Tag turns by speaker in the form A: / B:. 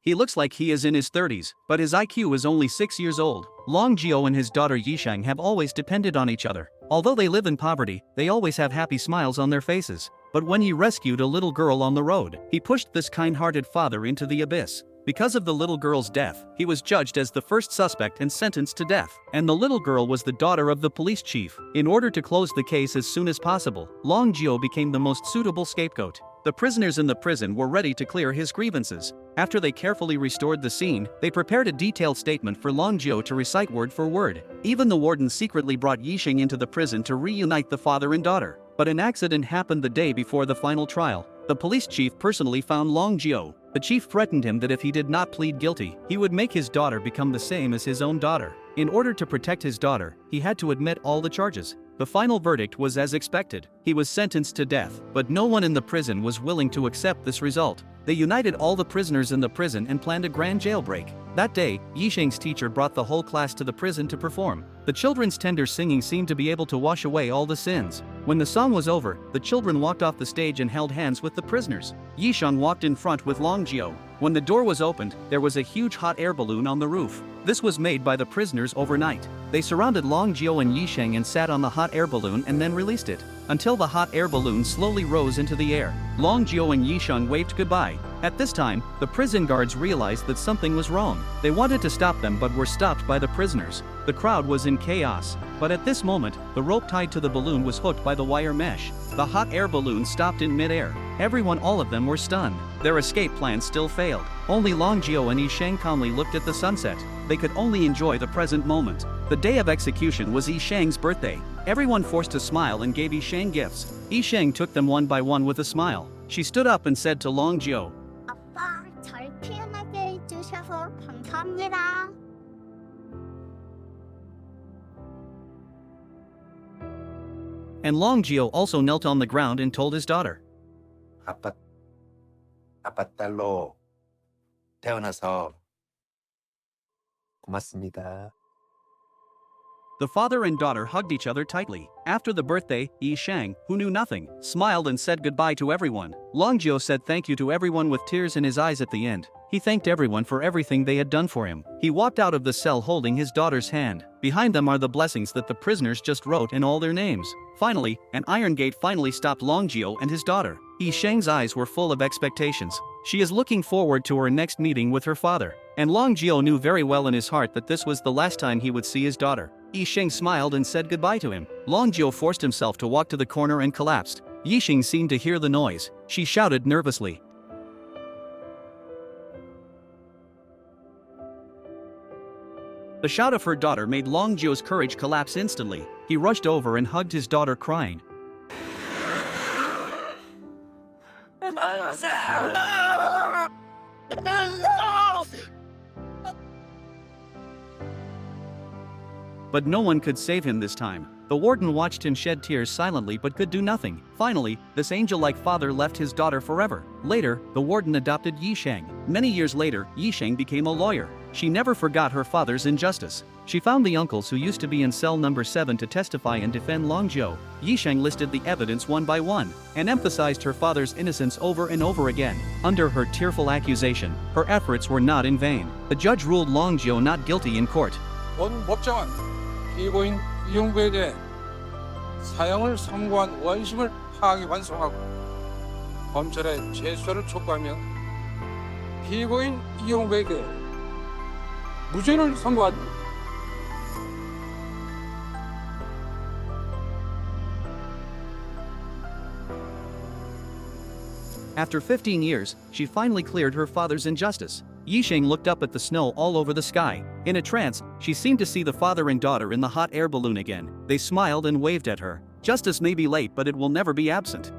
A: He looks like he is in his 30s, but his IQ is only 6 years old. Long Jio and his daughter Yisheng have always depended on each other. Although they live in poverty, they always have happy smiles on their faces. But when he rescued a little girl on the road, he pushed this kind-hearted father into the abyss. Because of the little girl's death, he was judged as the first suspect and sentenced to death. And the little girl was the daughter of the police chief. In order to close the case as soon as possible, Long Jio became the most suitable scapegoat. The prisoners in the prison were ready to clear his grievances. After they carefully restored the scene, they prepared a detailed statement for Long Jio to recite word for word. Even the warden secretly brought Yisheng into the prison to reunite the father and daughter. But an accident happened the day before the final trial. The police chief personally found Long Jio. The chief threatened him that if he did not plead guilty, he would make his daughter become the same as his own daughter. In order to protect his daughter, he had to admit all the charges. The final verdict was as expected. He was sentenced to death, but no one in the prison was willing to accept this result. They united all the prisoners in the prison and planned a grand jailbreak. That day, Yisheng's teacher brought the whole class to the prison to perform. The children's tender singing seemed to be able to wash away all the sins. When the song was over, the children walked off the stage and held hands with the prisoners. Yisheng walked in front with Long Jio. When the door was opened, there was a huge hot air balloon on the roof. This was made by the prisoners overnight. They surrounded Long Jio and Yisheng and sat on the hot air balloon and then released it, until the hot air balloon slowly rose into the air. Long Jio and Yisheng waved goodbye. At this time, the prison guards realized that something was wrong. They wanted to stop them but were stopped by the prisoners. The crowd was in chaos. But at this moment, the rope tied to the balloon was hooked by the wire mesh. The hot air balloon stopped in midair. Everyone, all of them, were stunned. Their escape plan still failed. Only Long Jio and Yisheng calmly looked at the sunset. They could only enjoy the present moment. The day of execution was Yisheng's birthday. Everyone forced to smile and gave Yisheng gifts. Yisheng took them one by one with a smile. She stood up and said to Long Jio,
B: 아빠, 절 피어나게 해주셔서 감사합니다.
A: and Long Jio also knelt on the ground and told his daughter,
C: 아빠 딸로 태어나서 고맙습니다.
A: The father and daughter hugged each other tightly. After the birthday, Yisheng, who knew nothing, smiled and said goodbye to everyone. Long Jio said thank you to everyone with tears in his eyes at the end. He thanked everyone for everything they had done for him. He walked out of the cell holding his daughter's hand. Behind them are the blessings that the prisoners just wrote in all their names. Finally, an iron gate finally stopped Long Jio and his daughter. Yisheng's eyes were full of expectations. She is looking forward to her next meeting with her father. And Long Jio knew very well in his heart that this was the last time he would see his daughter. Yisheng smiled and said goodbye to him. Long Jio forced himself to walk to the corner and collapsed. Yisheng seemed to hear the noise. She shouted nervously, The shout of her daughter made Long Jio's courage collapse instantly. He rushed over and hugged his daughter, crying. But no one could save him this time. The warden watched him shed tears silently but could do nothing. Finally, this angel-like father left his daughter forever. Later, the warden adopted Yisheng. Many years later, Yisheng became a lawyer. She never forgot her father's injustice. She found the uncles who used to be in cell number 7 to testify and defend Long Jio. Yisheng listed the evidence one by one, and emphasized her father's innocence over and over again. Under her tearful accusation, her efforts were not in vain. The judge ruled Long Jio not guilty in court.
D: 본 법정은 피고인 이용배에 대해 사형을 선고한 원심을 파기 환송하고 검찰에 재수사를 촉구하며 피고인 이용배에게 무죄를 선고한다.
A: After 15 years, she finally cleared her father's injustice. Yisheng looked up at the snow all over the sky. In a trance, she seemed to see the father and daughter in the hot air balloon again. They smiled and waved at her. Justice may be late, but it will never be absent.